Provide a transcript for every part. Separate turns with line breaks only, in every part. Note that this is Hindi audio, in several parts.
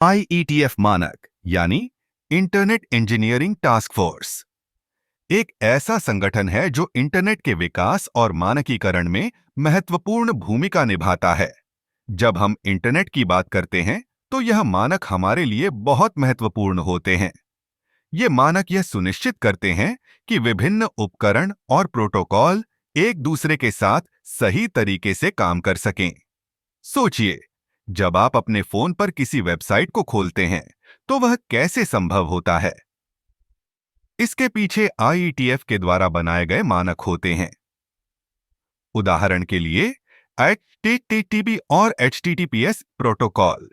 IETF मानक यानी इंटरनेट इंजीनियरिंग टास्क फोर्स एक ऐसा संगठन है जो इंटरनेट के विकास और मानकीकरण में महत्वपूर्ण भूमिका निभाता है। जब हम इंटरनेट की बात करते हैं तो यह मानक हमारे लिए बहुत महत्वपूर्ण होते हैं। ये मानक यह सुनिश्चित करते हैं कि विभिन्न उपकरण और प्रोटोकॉल एक दूसरे के साथ सही तरीके से काम कर सकें। सोचिए, जब आप अपने फोन पर किसी वेबसाइट को खोलते हैं तो वह कैसे संभव होता है? इसके पीछे IETF के द्वारा बनाए गए मानक होते हैं। उदाहरण के लिए HTTP और HTTPS प्रोटोकॉल,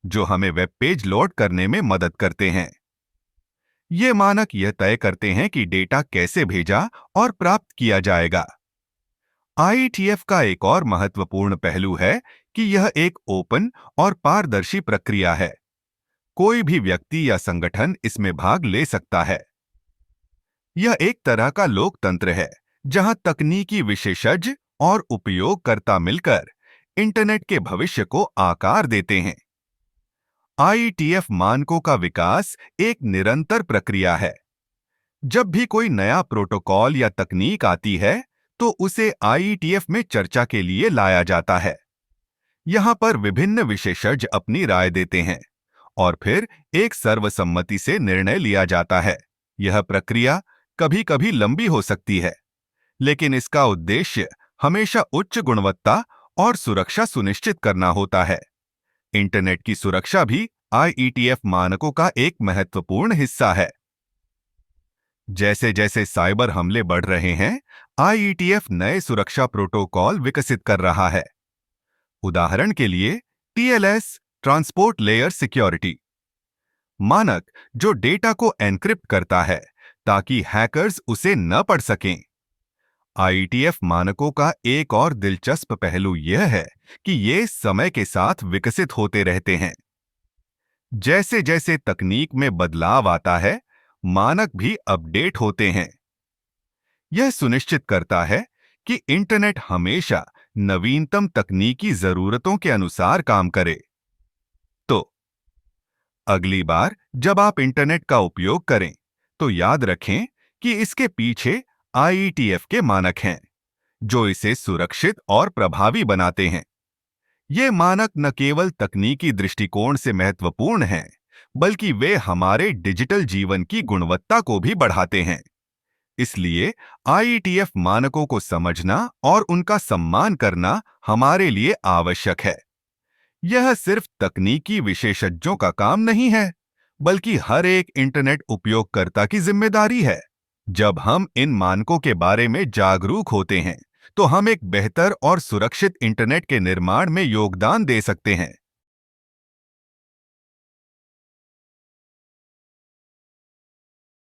जो हमें वेब पेज लोड करने में मदद करते हैं। ये मानक यह तय करते हैं कि डेटा कैसे भेजा और प्राप्त किया जाएगा। IETF का एक और महत्वपूर्ण पहलू है कि यह एक ओपन और पारदर्शी प्रक्रिया है। कोई भी व्यक्ति या संगठन इसमें भाग ले सकता है। यह एक तरह का लोकतंत्र है जहां तकनीकी विशेषज्ञ और उपयोगकर्ता मिलकर इंटरनेट के भविष्य को आकार देते हैं। IETF मानकों का विकास एक निरंतर प्रक्रिया है। जब भी कोई नया प्रोटोकॉल या तकनीक आती है तो उसे IETF में चर्चा के लिए लाया जाता है। यहाँ पर विभिन्न विशेषज्ञ अपनी राय देते हैं और फिर एक सर्वसम्मति से निर्णय लिया जाता है। यह प्रक्रिया कभी-कभी लंबी हो सकती है, लेकिन इसका उद्देश्य हमेशा उच्च गुणवत्ता और सुरक्षा सुनिश्चित करना होता है। इंटरनेट की सुरक्षा भी IETF मानकों का एक महत्वपूर्ण हिस्सा है। जैसे जैसे साइबर हमले बढ़ रहे हैं, IETF नए सुरक्षा प्रोटोकॉल विकसित कर रहा है। उदाहरण के लिए TLS ट्रांसपोर्ट लेयर सिक्योरिटी मानक, जो डेटा को एन्क्रिप्ट करता है ताकि हैकर्स उसे न पढ़ सकें। IETF मानकों का एक और दिलचस्प पहलू यह है कि ये समय के साथ विकसित होते रहते हैं। जैसे जैसे तकनीक में बदलाव आता है, मानक भी अपडेट होते हैं। यह सुनिश्चित करता है कि इंटरनेट हमेशा नवीनतम तकनीकी जरूरतों के अनुसार काम करे। तो अगली बार जब आप इंटरनेट का उपयोग करें तो याद रखें कि इसके पीछे IETF के मानक हैं, जो इसे सुरक्षित और प्रभावी बनाते हैं। ये मानक न केवल तकनीकी दृष्टिकोण से महत्वपूर्ण हैं, बल्कि वे हमारे डिजिटल जीवन की गुणवत्ता को भी बढ़ाते हैं। इसलिए IETF मानकों को समझना और उनका सम्मान करना हमारे लिए आवश्यक है। यह सिर्फ तकनीकी विशेषज्ञों का काम नहीं है, बल्कि हर एक इंटरनेट उपयोगकर्ता की जिम्मेदारी है। जब हम इन मानकों के बारे में जागरूक होते हैं, तो हम एक बेहतर और सुरक्षित इंटरनेट के निर्माण में योगदान दे सकते हैं।